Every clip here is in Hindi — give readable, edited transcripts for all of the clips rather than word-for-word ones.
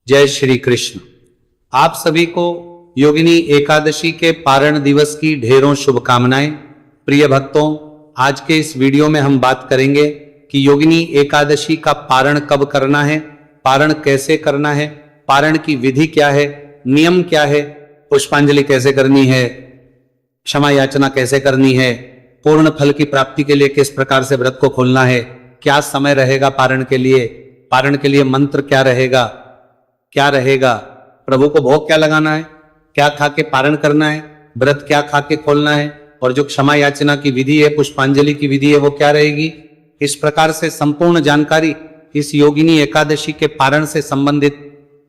जय श्री कृष्ण। आप सभी को योगिनी एकादशी के पारण दिवस की ढेरों शुभकामनाएं। प्रिय भक्तों, आज के इस वीडियो में हम बात करेंगे कि योगिनी एकादशी का पारण कब करना है, पारण कैसे करना है, पारण की विधि क्या है, नियम क्या है, पुष्पांजलि कैसे करनी है, क्षमा याचना कैसे करनी है, पूर्ण फल की प्राप्ति के लिए किस प्रकार से व्रत को खोलना है, क्या समय रहेगा पारण के लिए मंत्र क्या रहेगा, प्रभु को भोग क्या लगाना है, क्या खा के पारण करना है, व्रत क्या खा के खोलना है, और जो क्षमा याचना की विधि है, पुष्पांजलि की विधि है, वो क्या रहेगी। इस प्रकार से संपूर्ण जानकारी इस योगिनी एकादशी के पारण से संबंधित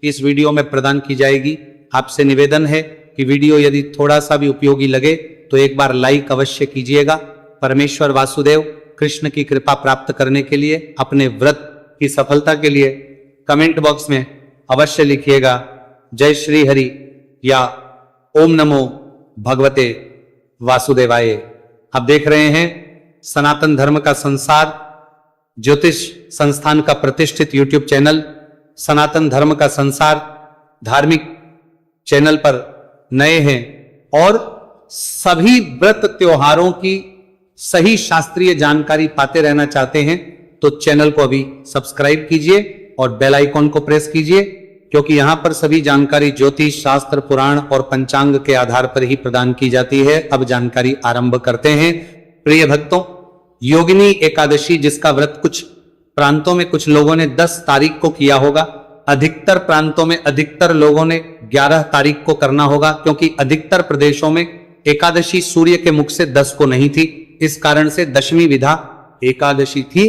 इस वीडियो में प्रदान की जाएगी। आपसे निवेदन है कि वीडियो यदि थोड़ा सा भी उपयोगी लगे तो एक बार लाइक अवश्य कीजिएगा। परमेश्वर वासुदेव कृष्ण की कृपा प्राप्त करने के लिए, अपने व्रत की सफलता के लिए कमेंट बॉक्स में अवश्य लिखिएगा जय श्री हरि या ओम नमो भगवते वासुदेवाय। आप देख रहे हैं सनातन धर्म का संसार ज्योतिष संस्थान का प्रतिष्ठित यूट्यूब चैनल सनातन धर्म का संसार धार्मिक चैनल पर नए हैं और सभी व्रत त्योहारों की सही शास्त्रीय जानकारी पाते रहना चाहते हैं तो चैनल को अभी सब्सक्राइब कीजिए और बेल आइकॉन को प्रेस कीजिए, क्योंकि यहां पर सभी जानकारी ज्योतिष शास्त्र, पुराण और पंचांग के आधार पर ही प्रदान की जाती है। अब जानकारी आरंभ करते हैं। प्रिय भक्तों, योगिनी एकादशी जिसका व्रत कुछ प्रांतों में कुछ लोगों ने 10 तारीख को किया होगा, अधिकतर प्रांतों में अधिकतर लोगों ने 11 तारीख को करना होगा, क्योंकि अधिकतर प्रदेशों में एकादशी सूर्य के मुख से 10 को नहीं थी। इस कारण से दशमी विधा एकादशी थी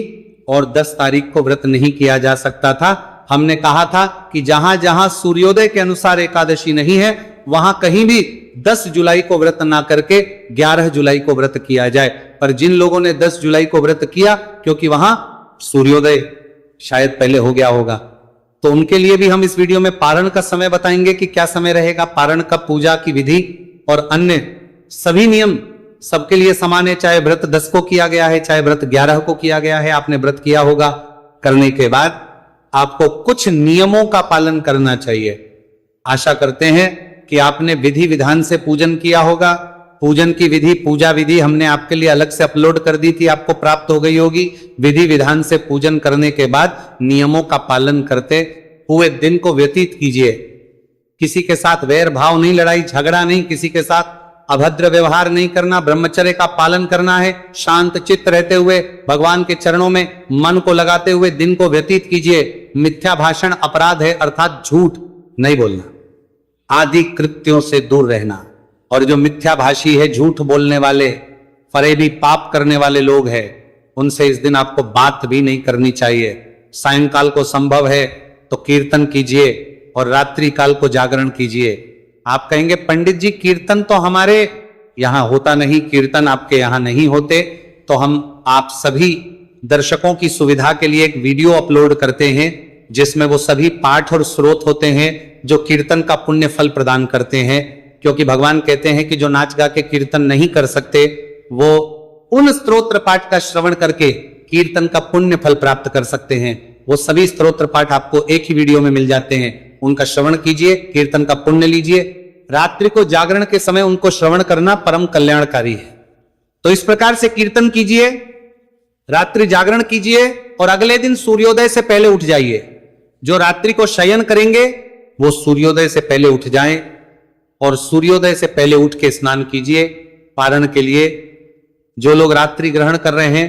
और 10 तारीख को व्रत नहीं किया जा सकता था। हमने कहा था कि जहां जहां सूर्योदय के अनुसार एकादशी नहीं है वहां कहीं भी 10 जुलाई को व्रत ना करके 11 जुलाई को व्रत किया जाए। पर जिन लोगों ने 10 जुलाई को व्रत किया, क्योंकि वहां सूर्योदय शायद पहले हो गया होगा, तो उनके लिए भी हम इस वीडियो में पारण का समय बताएंगे कि क्या समय रहेगा, पारण का पूजा की विधि और अन्य सभी नियम सबके लिए समान है। चाहे व्रत 10 को किया गया है, चाहे व्रत 11 को किया गया है, आपने व्रत किया होगा। करने के बाद आपको कुछ नियमों का पालन करना चाहिए। आशा करते हैं कि आपने विधि विधान से पूजन किया होगा। पूजन की विधि, पूजा विधि हमने आपके लिए अलग से अपलोड कर दी थी, आपको प्राप्त हो गई होगी। विधि विधान से पूजन करने के बाद नियमों का पालन करते हुए दिन को व्यतीत कीजिए। किसी के साथ वैर भाव नहीं, लड़ाई झगड़ा नहीं, किसी के साथ अभद्र व्यवहार नहीं करना, ब्रह्मचर्य का पालन करना है। शांत चित्त रहते हुए भगवान के चरणों में मन को लगाते हुए दिन को व्यतीत कीजिए। मिथ्या भाषण अपराध है, अर्थात झूठ नहीं बोलना, आदि कृत्यों से दूर रहना। और जो मिथ्या भाषी है, झूठ बोलने वाले, फरेबी पाप करने वाले लोग हैं, उनसे इस दिन आपको बात भी नहीं करनी चाहिए। सायंकाल को संभव है तो कीर्तन कीजिए और रात्रि काल को जागरण कीजिए। आप कहेंगे पंडित जी कीर्तन तो हमारे यहां होता नहीं, कीर्तन आपके यहां नहीं होते, तो हम आप सभी दर्शकों की सुविधा के लिए एक वीडियो अपलोड करते हैं जिसमें वो सभी पाठ और स्रोत होते हैं जो कीर्तन का पुण्य फल प्रदान करते हैं। क्योंकि भगवान कहते हैं कि जो नाच गा के कीर्तन नहीं कर सकते वो उन स्तोत्र पाठ का श्रवण करके कीर्तन का पुण्य फल प्राप्त कर सकते हैं। वो सभी स्तोत्र पाठ आपको एक ही वीडियो में मिल जाते हैं, उनका श्रवण कीजिए, कीर्तन का पुण्य लीजिए। रात्रि को जागरण के समय उनको श्रवण करना परम कल्याणकारी है। तो इस प्रकार से कीर्तन कीजिए, रात्रि जागरण कीजिए और अगले दिन सूर्योदय से पहले उठ जाइए। जो रात्रि को शयन करेंगे वो सूर्योदय से पहले उठ जाएं और सूर्योदय से पहले उठ के स्नान कीजिए पारण के लिए। जो लोग रात्रि ग्रहण कर रहे हैं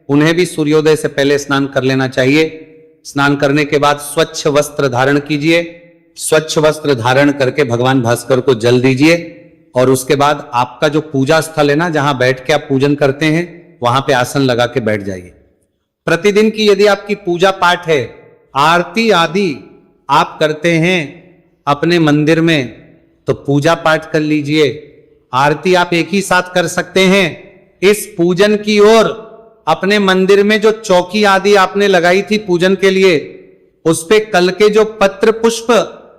उन्हें भी सूर्योदय से पहले स्नान कर लेना चाहिए। स्नान करने के बाद स्वच्छ वस्त्र धारण कीजिए। स्वच्छ वस्त्र धारण करके भगवान भास्कर को जल दीजिए और उसके बाद आपका जो पूजा स्थल है ना, जहां बैठ के आप पूजन करते हैं, वहां पे आसन लगा के बैठ जाइए। प्रतिदिन की यदि आपकी पूजा पाठ है, आरती आदि आप करते हैं अपने मंदिर में, तो पूजा पाठ कर लीजिए। आरती आप एक ही साथ कर सकते हैं। इस पूजन की ओर अपने मंदिर में जो चौकी आदि आपने लगाई थी पूजन के लिए, उस पे कल के जो पत्र पुष्प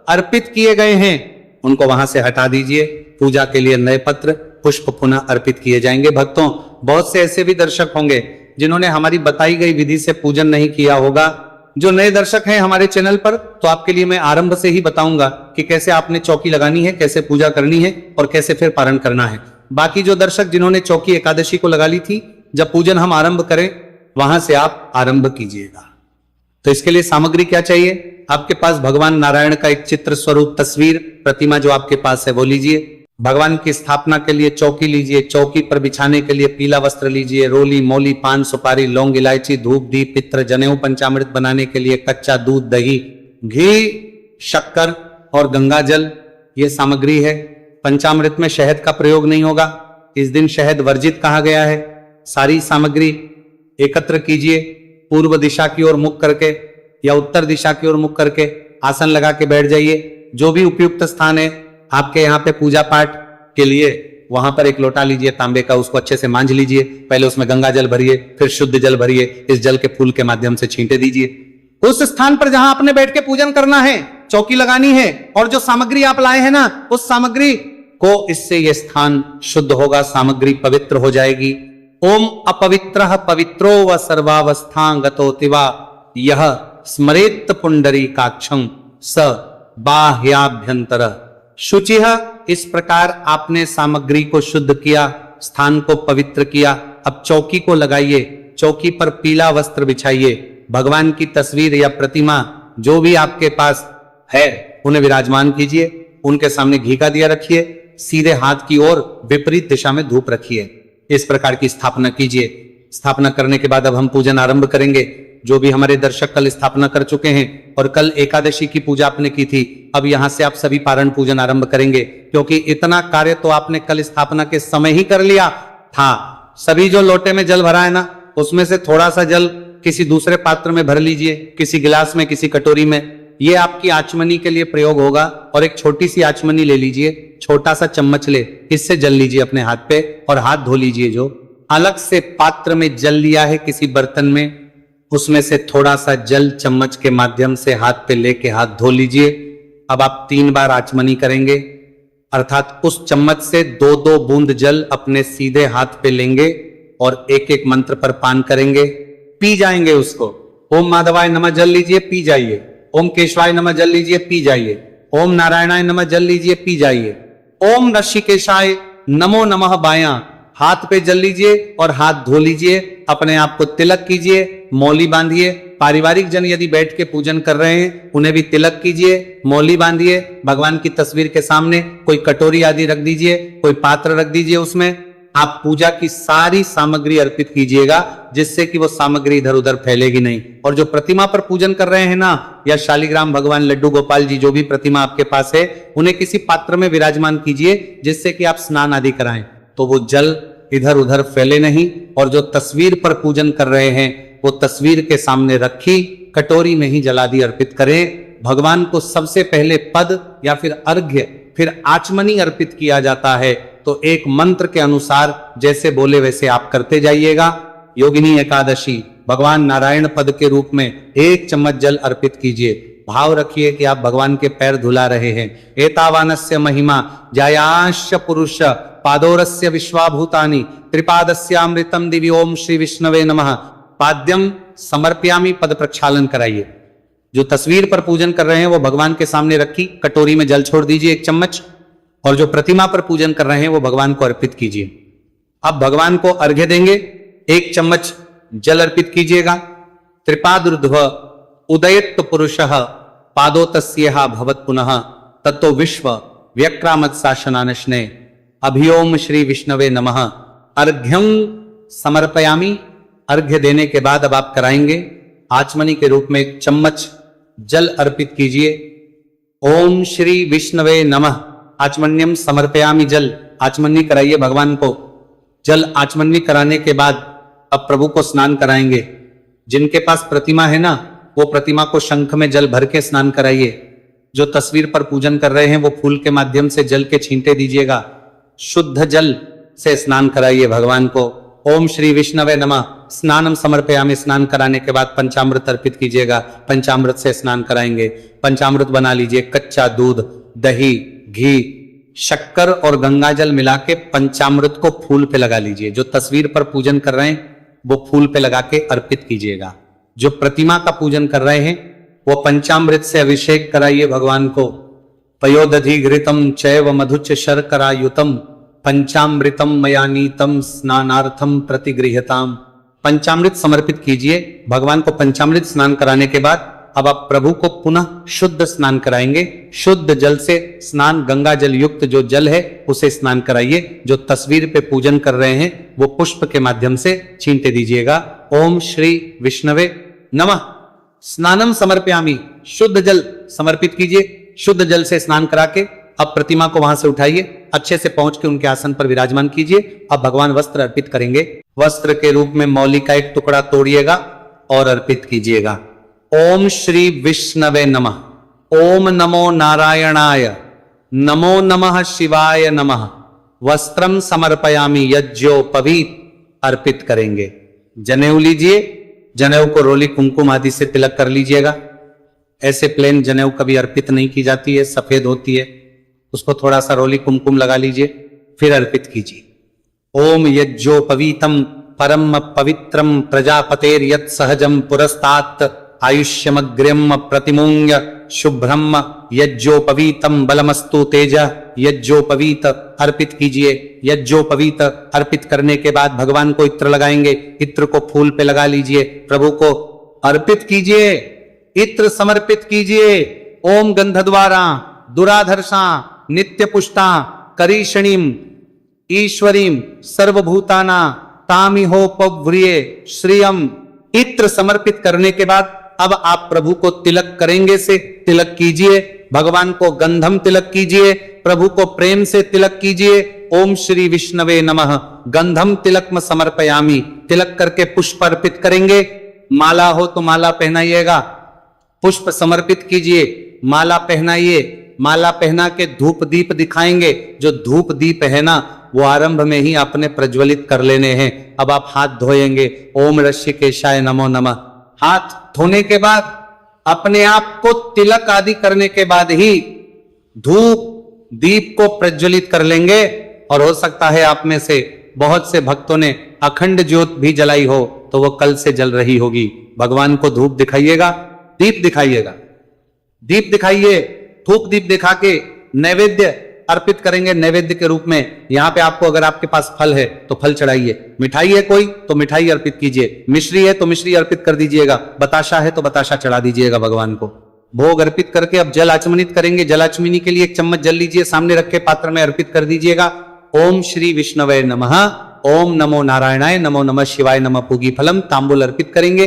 अर्पित किए गए हैं उनको वहां से हटा दीजिए। पूजा के लिए नए पत्र पुष्प पुनः अर्पित किए जाएंगे। भक्तों, बहुत से ऐसे भी दर्शक होंगे जिन्होंने हमारी बताई गई विधि से पूजन नहीं किया होगा, जो नए दर्शक हैं हमारे चैनल पर, तो आपके लिए मैं आरंभ से ही बताऊंगा कि कैसे आपने चौकी लगानी है, कैसे पूजा करनी है और कैसे फिर पारण करना है। बाकी जो दर्शक जिन्होंने चौकी एकादशी को लगा ली थी, जब पूजन हम आरंभ करें वहां से आप आरंभ कीजिएगा। तो इसके लिए सामग्री क्या चाहिए? आपके पास भगवान नारायण का एक चित्र स्वरूप तस्वीर प्रतिमा जो आपके पास है वो लीजिए। भगवान की स्थापना के लिए चौकी लीजिए। चौकी पर बिछाने के लिए पीला वस्त्र लीजिए। रोली, मौली, पान, सुपारी, लौंग, इलायची, धूप, दीप, पित्र, जनेऊ, पंचामृत बनाने के लिए कच्चा दूध, दही, घी, शक्कर और गंगा जल, ये सामग्री है। पंचामृत में शहद का प्रयोग नहीं होगा, इस दिन शहद वर्जित कहा गया है। सारी सामग्री एकत्र कीजिए। पूर्व दिशा की ओर मुख करके या उत्तर दिशा की ओर मुख करके आसन लगा के बैठ जाइए। जो भी उपयुक्त स्थान है आपके यहाँ पे पूजा पाठ के लिए, वहां पर एक लोटा लीजिए तांबे का, उसको अच्छे से मांझ लीजिए। पहले उसमें गंगा जल भरिए, फिर शुद्ध जल भरिए। इस जल के फूल के माध्यम से छींटे दीजिए। उस स्थान पर जहां आपने बैठ के पूजन करना है, चौकी लगानी है, और जो सामग्री आप लाए हैं ना, उस सामग्री को, इससे यह स्थान शुद्ध होगा, सामग्री पवित्र हो जाएगी। ओम अपवित्रः पवित्रो व सर्वावस्थांगतोतिवा यह स्मरेत पुंडरीकाक्षं स बाह्याभ्यंतर शुचिः। इस प्रकार आपने सामग्री को शुद्ध किया, स्थान को पवित्र किया। अब चौकी को लगाइए। चौकी पर पीला वस्त्र बिछाइए। भगवान की तस्वीर या प्रतिमा जो भी आपके पास है उन्हें विराजमान कीजिए। उनके सामने घी का दिया रखिए। सीधे हाथ की ओर विपरीत दिशा में धूप रखिए। इस प्रकार की स्थापना कीजिए। स्थापना करने के बाद अब हम पूजन आरंभ करेंगे। जो भी हमारे दर्शक कल स्थापना कर चुके हैं और कल एकादशी की पूजा आपने की थी, अब यहां से आप सभी पारण पूजन आरंभ करेंगे, क्योंकि इतना कार्य तो आपने कल स्थापना के समय ही कर लिया था। सभी जो लोटे में जल भरा है ना, उसमें से थोड़ा सा जल किसी दूसरे पात्र में भर लीजिए, किसी गिलास में, किसी कटोरी में। ये आपकी आचमनी के लिए प्रयोग होगा। और एक छोटी सी आचमनी ले लीजिए, छोटा सा चम्मच ले, इससे जल लीजिए अपने हाथ पे और हाथ धो लीजिए। जो अलग से पात्र में जल लिया है किसी बर्तन में, उसमें से थोड़ा सा जल चम्मच के माध्यम से हाथ पे लेके हाथ धो लीजिए। अब आप 3 बार आचमनी करेंगे, अर्थात उस चम्मच से 2-2 बूंद जल अपने सीधे हाथ पे लेंगे और एक एक मंत्र पर पान करेंगे, पी जाएंगे उसको। ओम माधवाय नमः जल लीजिए, पी जाइए। ओम केशवाय नमः जल लीजिए, पी जाइए। ओम नारायणाय नमः जल लीजिए, पी जाइए। ओम ऋषिकेशाय नमो नमः बायां, हाथ पे जल लीजिए और हाथ धो लीजिए। अपने आप को तिलक कीजिए, मौली बांधिए। पारिवारिक जन यदि बैठ के पूजन कर रहे हैं उन्हें भी तिलक कीजिए, मौली बांधिए। भगवान की तस्वीर के सामने कोई कटोरी आदि रख दीजिए, कोई पात्र रख दीजिए, उसमें आप पूजा की सारी सामग्री अर्पित कीजिएगा, जिससे कि वो सामग्री इधर उधर फैलेगी नहीं। और जो प्रतिमा पर पूजन कर रहे हैं ना, या शालिग्राम भगवान, लड्डू गोपाल जी, जो भी प्रतिमा आपके पास है, उन्हें किसी पात्र में विराजमान कीजिए, जिससे कि आप स्नान आदि कराएं, तो वो जल इधर उधर फैले नहीं। और जो तस्वीर पर पूजन कर रहे हैं वो तस्वीर के सामने रखी कटोरी में ही जलादि अर्पित करें। भगवान को सबसे पहले पद या फिर अर्घ्य, फिर आचमनी अर्पित किया जाता है। तो एक मंत्र के अनुसार जैसे बोले वैसे आप करते जाइएगा। योगिनी एकादशी भगवान नारायण पद के रूप में 1 चम्मच जल अर्पित कीजिए। भाव रखिए कि आप भगवान के पैर धुला रहे हैं। एतावानस्य महिमा जायाश्च पुरुष पादोरस्य विश्वाभूतानि त्रिपादस्यामृतम दिव्य। ओम श्री विष्णवे नमः। पाद्यम समर्पयामि, पद प्रक्षालन कराइए। जो तस्वीर पर पूजन कर रहे हैं वो भगवान के सामने रखी कटोरी में जल छोड़ दीजिए 1 चम्मच, और जो प्रतिमा पर पूजन कर रहे हैं वो भगवान को अर्पित कीजिए। अब भगवान को अर्घ्य देंगे। 1 चम्मच जल अर्पित कीजिएगा। त्रिपादुर्ध्व उदयत पुरुषः पादोतस्येह भवत पुनः तत्तो विश्व व्यक्रामत शासनानशने अभियोम श्री विष्णवे नमः। अर्घ्यं समर्पयामि। अर्घ्य देने के बाद अब आप कराएंगे आचमनी के रूप में 1 चम्मच जल अर्पित कीजिए। ओम श्री विष्णवे नमः। आचमन्यम समर्पयामि जल। आचमनी कराइए भगवान को। जल आचमनी कराने के बाद अब प्रभु को स्नान कराएंगे। जिनके पास प्रतिमा है ना, वो प्रतिमा को शंख में जल भर के स्नान कराइए। जो तस्वीर पर पूजन कर रहे हैं वो फूल के माध्यम से जल के छींटे दीजिएगा। शुद्ध जल से स्नान कराइए भगवान को। ओम श्री विष्णवे नमः। स्नानम समर्पयामि। स्नान कराने के बाद पंचामृत अर्पित कीजिएगा। पंचामृत से स्नान कराएंगे। पंचामृत बना लीजिए। कच्चा दूध, दही, घी, शक्कर और गंगाजल मिला के पंचामृत को फूल पे लगा लीजिए। जो तस्वीर पर पूजन कर रहे हैं वो फूल पे लगा के अर्पित कीजिएगा। जो प्रतिमा का पूजन कर रहे हैं वो पंचामृत से अभिषेक कराइए भगवान को। पयोदधि घृतम चैव मधुच शर्करायुतम पंचामृतम मयानीतम स्नानार्थम प्रतिगृह्यताम। पंचामृत समर्पित कीजिए भगवान को। पंचामृत स्नान कराने के बाद अब आप प्रभु को पुनः शुद्ध स्नान कराएंगे। शुद्ध जल से स्नान, गंगा जल युक्त जो जल है उसे स्नान कराइए। जो तस्वीर पे पूजन कर रहे हैं वो पुष्प के माध्यम से छींटे दीजिएगा। ओम श्री विष्णवे नमः। स्नानम समर्पयामि, शुद्ध जल समर्पित कीजिए। शुद्ध जल से स्नान करा के अब प्रतिमा को वहां से उठाइए, अच्छे से पहुंच के उनके आसन पर विराजमान कीजिए। अब भगवान वस्त्र अर्पित करेंगे। वस्त्र के रूप में मौली का एक टुकड़ा तोड़िएगा और अर्पित कीजिएगा। ओम श्री विष्णवे नमः। ओम नमो नारायणाय। नमो नमः शिवाय नमः। वस्त्रम समर्पयामि यज्ञोपवीत अर्पित करेंगे। जनेऊ लीजिए। जनेऊ को रोली कुमकुम आदि से तिलक कर लीजिएगा। ऐसे प्लेन जनेऊ कभी अर्पित नहीं की जाती है, सफेद होती है, उसको थोड़ा सा रोली कुमकुम लगा लीजिए, फिर अर्पित कीजिए। ओम यज्ञोपवीतम परम पवित्रम प्रजापतेर यत् सहजम पुरस्तात आयुष्यमग्र्यम प्रतिमुंग शुभ्रम यज्ञोपवीतम बलमस्तु तेज। यज्ञोपवीत अर्पित कीजिए। यज्ञोपवीत अर्पित करने के बाद भगवान को इत्र लगाएंगे। इत्र को फूल पे लगा लीजिए, प्रभु को अर्पित कीजिए, इत्र समर्पित कीजिए। ओम गंधद्वारा दुराधर्षा नित्य पुष्टा करीषणीम ईश्वरीम सर्वभूताना तामिहोपव्रिये श्रियम। इत्र समर्पित करने के बाद अब आप प्रभु को तिलक करेंगे से तिलक कीजिए। भगवान को गंधम तिलक कीजिए, प्रभु को प्रेम से तिलक कीजिए। ओम श्री विष्णवे नमः। गंधम तिलकम समर्पयामि, तिलक करके पुष्प अर्पित करेंगे। माला हो तो माला पहनाइएगा, पुष्प समर्पित कीजिए, माला पहनाइए। माला पहना के धूप दीप दिखाएंगे। जो धूप दीप है ना वो आरंभ में ही आपने प्रज्वलित कर लेने हैं। अब आप हाथ धोएंगे। ओम ऋषिकेशाय नमो नमः। हाथ धोने के बाद अपने आप को तिलक आदि करने के बाद ही धूप दीप को प्रज्वलित कर लेंगे। और हो सकता है आप में से बहुत से भक्तों ने अखंड ज्योत भी जलाई हो तो वो कल से जल रही होगी। भगवान को धूप दिखाइएगा, दीप दिखाइएगा, दीप दिखाइए। धूप दीप दिखा के नैवेद्य अर्पित करेंगे। नैवेद्य के रूप में यहाँ पे आपको, अगर आपके पास फल है तो फल चढ़ाइए, मिठाई है कोई तो मिठाई अर्पित कीजिए, मिश्री है तो मिश्री अर्पित कर दीजिएगा, बताशा है तो बताशा चढ़ा दीजिएगा भगवान को। भोग अर्पित करके अब जल आचमनित करेंगे। जल आचमनी के लिए एक चम्मच जल लीजिए, सामने रखे पात्र में अर्पित कर दीजिएगा। ओम श्री विष्णवे नमः। ओम नमो नारायणाय। नमो नमः शिवाय नमः। पूगी फलम तांबुल अर्पित करेंगे।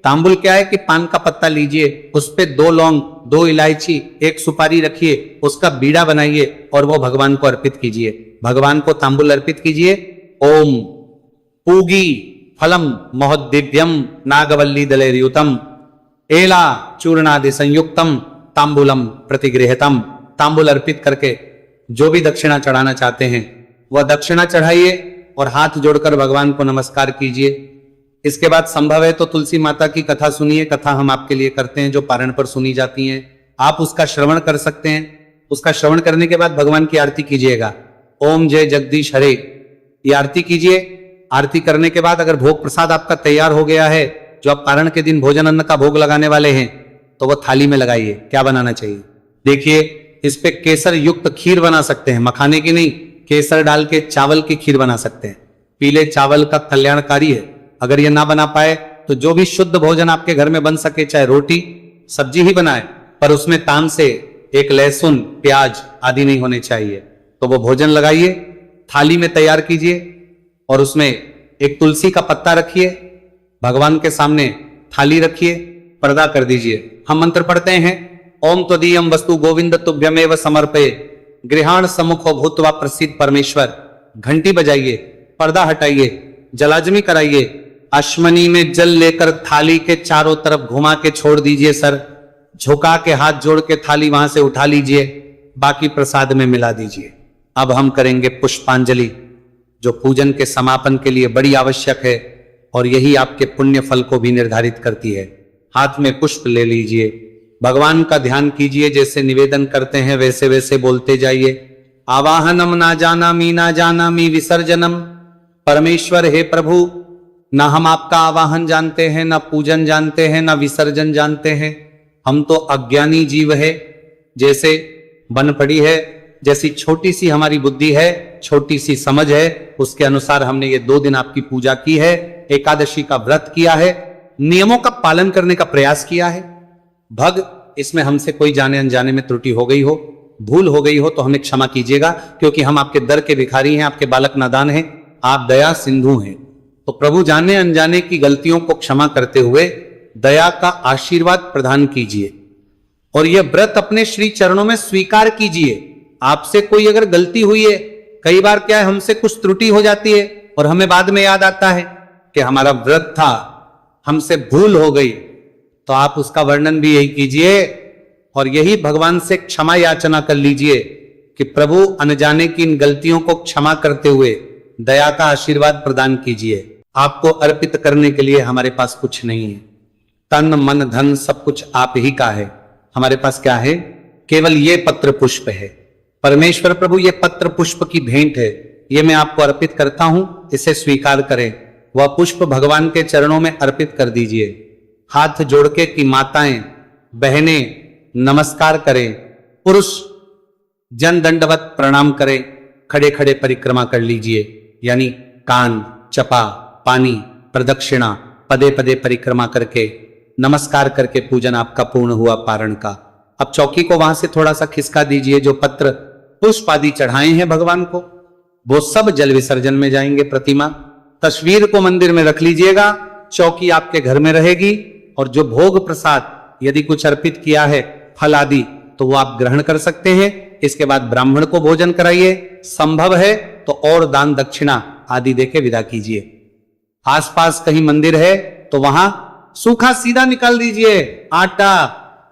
तांबुल क्या है कि पान का पत्ता लीजिए, उस पे 2 लौंग, 2 इलायची, 1 सुपारी रखिए, उसका बीड़ा बनाइए और वो भगवान को अर्पित कीजिए। भगवान को तांबुल अर्पित कीजिए। ओम पूगी फलम महोदिव्यम नागवल्ली दलेर्युतम एला चूर्णादि संयुक्तम तांबुलम प्रतिगृह्यतम। तांबुल अर्पित करके जो भी दक्षिणा चढ़ाना चाहते हैं वह दक्षिणा चढ़ाइए और हाथ जोड़कर भगवान को नमस्कार कीजिए। इसके बाद संभव है तो तुलसी माता की कथा सुनिए। कथा हम आपके लिए करते हैं जो पारण पर सुनी जाती हैं, आप उसका श्रवण कर सकते हैं। उसका श्रवण करने के बाद भगवान की आरती कीजिएगा। ओम जय जगदीश हरे, ये आरती कीजिए। आरती करने के बाद अगर भोग प्रसाद आपका तैयार हो गया है, जो आप पारण के दिन भोजन अन्न का भोग लगाने वाले हैं, तो वह थाली में लगाइए। क्या बनाना चाहिए देखिए, इस पे केसर युक्त खीर बना सकते हैं, मखाने की नहीं, केसर डाल के चावल की खीर बना सकते हैं। पीले चावल का कल्याणकारी है। अगर ये ना बना पाए तो जो भी शुद्ध भोजन आपके घर में बन सके, चाहे रोटी सब्जी ही बनाए, पर उसमें ताम से एक लहसुन प्याज आदि नहीं होने चाहिए, तो वो भोजन लगाइए, थाली में तैयार कीजिए और उसमें एक तुलसी का पत्ता रखिए, भगवान के सामने थाली रखिए, पर्दा कर दीजिए। हम मंत्र पढ़ते हैं, ओम त्वदीयम वस्तु गोविंद तुभ्यमेव समर्पये गृहाण सम्मुखो भूत्वा प्रसिद्ध परमेश्वर। घंटी बजाइए, पर्दा हटाइए, जलाजमी कराइए, अश्मनी में जल लेकर थाली के चारों तरफ घुमा के छोड़ दीजिए। सर झुका के हाथ जोड़ के थाली वहां से उठा लीजिए, बाकी प्रसाद में मिला दीजिए। अब हम करेंगे पुष्पांजलि, जो पूजन के समापन के लिए बड़ी आवश्यक है और यही आपके पुण्य फल को भी निर्धारित करती है। हाथ में पुष्प ले लीजिए, भगवान का ध्यान कीजिए, जैसे निवेदन करते हैं वैसे वैसे बोलते जाइए। आवाहनम ना जानामी विसर्जनम। परमेश्वर हे प्रभु, ना हम आपका आवाहन जानते हैं, ना पूजन जानते हैं, ना विसर्जन जानते हैं। हम तो अज्ञानी जीव है, जैसे बन पड़ी है, जैसी छोटी सी हमारी बुद्धि है, छोटी सी समझ है, उसके अनुसार हमने ये 2 दिन आपकी पूजा की है, एकादशी का व्रत किया है, नियमों का पालन करने का प्रयास किया है। भग इसमें हमसे कोई जाने अनजाने में त्रुटि हो गई हो, भूल हो गई हो तो हमें क्षमा कीजिएगा, क्योंकि हम आपके दर के भिखारी हैं, आपके बालक नादान हैं, आप दया सिंधु हैं। तो प्रभु जाने अनजाने की गलतियों को क्षमा करते हुए दया का आशीर्वाद प्रदान कीजिए और यह व्रत अपने श्री चरणों में स्वीकार कीजिए। आपसे कोई अगर गलती हुई है, कई बार क्या है हमसे कुछ त्रुटि हो जाती है और हमें बाद में याद आता है कि हमारा व्रत था, हमसे भूल हो गई, तो आप उसका वर्णन भी यही कीजिए और यही भगवान से क्षमा याचना कर लीजिए कि प्रभु अनजाने की इन गलतियों को क्षमा करते हुए दया का आशीर्वाद प्रदान कीजिए। आपको अर्पित करने के लिए हमारे पास कुछ नहीं है, तन मन धन सब कुछ आप ही का है। हमारे पास क्या है? केवल ये पत्र पुष्प है। परमेश्वर प्रभु, ये पत्र पुष्प की भेंट है, ये मैं आपको अर्पित करता हूं, इसे स्वीकार करें। वह पुष्प भगवान के चरणों में अर्पित कर दीजिए। हाथ जोड़ के कि माताएं बहनें नमस्कार करें, पुरुष जन दंडवत प्रणाम करें, खड़े खड़े परिक्रमा कर लीजिए, यानी कान, चपा, पानी, प्रदक्षिणा, पदे पदे परिक्रमा करके नमस्कार करके पूजन आपका पूर्ण हुआ पारण का। अब चौकी को वहां से थोड़ा सा खिसका दीजिए, जो पत्र पुष्प आदि चढ़ाए हैं भगवान को वो सब जल विसर्जन में जाएंगे। प्रतिमा तस्वीर को मंदिर में रख लीजिएगा, चौकी आपके घर में रहेगी और जो भोग प्रसाद यदि कुछ अर्पित किया है फल आदि तो वो आप ग्रहण कर सकते हैं। इसके बाद ब्राह्मण को भोजन कराइए, संभव है तो और दान दक्षिणा आदि देके विदा कीजिए। आसपास कहीं मंदिर है तो वहां सूखा सीधा निकाल दीजिए, आटा,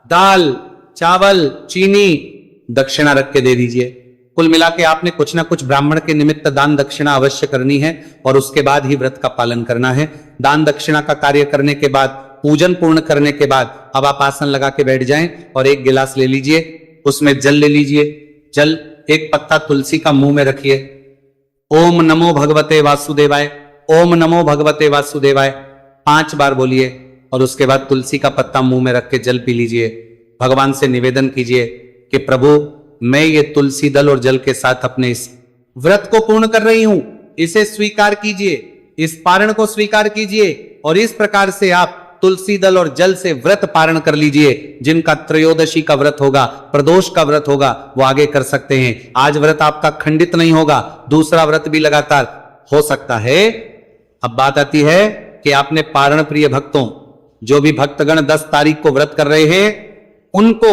दाल, चावल, चीनी दक्षिणा रख के दे दीजिए। कुल मिला के आपने कुछ ना कुछ ब्राह्मण के निमित्त दान दक्षिणा अवश्य करनी है और उसके बाद ही व्रत का पालन करना है। दान दक्षिणा का कार्य करने के बाद, पूजन पूर्ण करने के बाद अब आप आसन लगा के बैठ जाएं और एक गिलास ले लीजिए, उसमें जल ले लीजिए। जल एक पत्ता तुलसी का मुंह में रखिए, ओम नमो भगवते वासुदेवाय, ओम नमो भगवते वासुदेवाय 5 बार बोलिए और उसके बाद तुलसी का पत्ता मुंह में रख के जल पी लीजिए। भगवान से निवेदन कीजिए कि प्रभु, मैं ये तुलसी दल और जल के साथ अपने इस व्रत को पूर्ण कर रही हूं, इसे स्वीकार कीजिए, इस पारण को स्वीकार कीजिए और इस प्रकार से आप तुलसी दल और जल से व्रत पारण कर लीजिए। जिनका त्रयोदशी का व्रत होगा, प्रदोष का व्रत होगा, वो आगे कर सकते हैं। आज व्रत आपका खंडित नहीं होगा, दूसरा व्रत भी लगातार हो सकता है। अब बात आती है कि आपने पारण प्रिय भक्तों, जो भी भक्तगण 10 तारीख को व्रत कर रहे हैं, उनको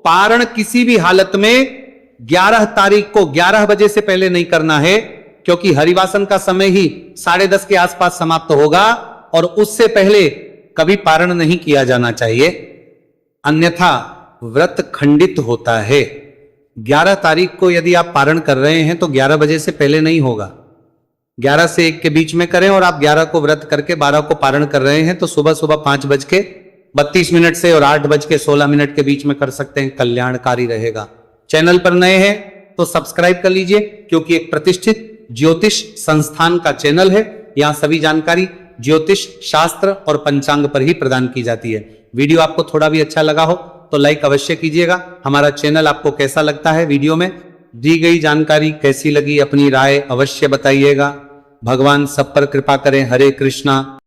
पारण किसी भी हालत में 11 तारीख को 11 बजे से पहले नहीं करना है, क्योंकि हरिवासन का समय ही 10:30 के आसपास समाप्त होगा और उससे पहले कभी पारण नहीं किया जाना चाहिए, अन्यथा व्रत खंडित होता है। 11 तारीख को यदि आप पारण कर रहे हैं तो 11 बजे से पहले नहीं होगा, 11 से 1 के बीच में करें और आप 11 को व्रत करके 12 को पारण कर रहे हैं तो सुबह सुबह 5:32 से और 8:16 के बीच में कर सकते हैं, कल्याणकारी रहेगा। चैनल पर नए हैं तो सब्सक्राइब कर लीजिए, क्योंकि एक प्रतिष्ठित ज्योतिष संस्थान का चैनल है। यहां सभी जानकारी ज्योतिष शास्त्र और पंचांग पर ही प्रदान की जाती है। वीडियो आपको थोड़ा भी अच्छा लगा हो तो लाइक अवश्य कीजिएगा। हमारा चैनल आपको कैसा लगता है, वीडियो में दी गई जानकारी कैसी लगी, अपनी राय अवश्य बताइएगा। भगवान सब पर कृपा करें। हरे कृष्णा।